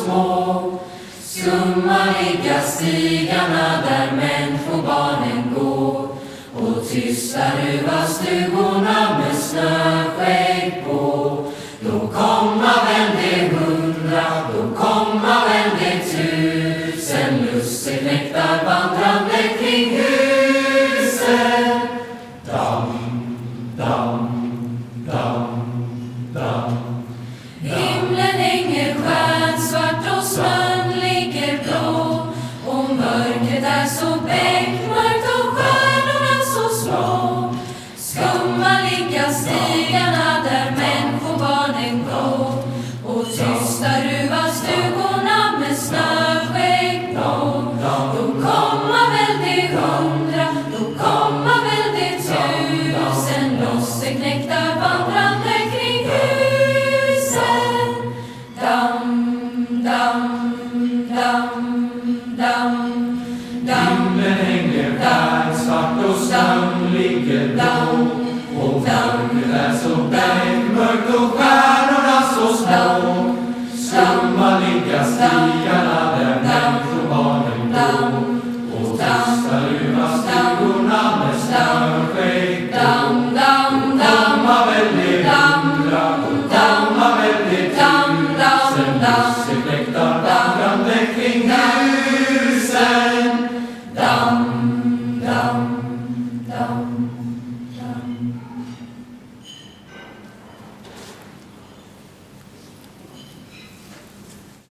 små. Skumma ligga stigarna där människobarnen går. Och tysta ruva stugorna med snöskägg på. Då komma väl det 100, då komma väl det 1000 lusseknektar vandrande kring husen. Dam, dam, dam, dam. Himlen hänger stjärnsvart och snön ligger blå. Och mörkret är så bäckmörkt och stjärnorna så små. Skumma ligga stigarna där människobarnen går. Och tysta ruva stugorna med snöskägg på. Då komma väl det 100, då komma väl det 1000 lusseknektar vandrande kring husen. Dam, dam, dam, dam, dam. Himlen hänger stjärnsvart och snön ligger blå. Och mörkret är så bäckmörkt och stjärnorna så små. Skumma ligga stigarna där människobarnen går. Och tysta ruva stugorna med snöskägg på. Komma väl det 100, komma väl det 1000 lusseknektar.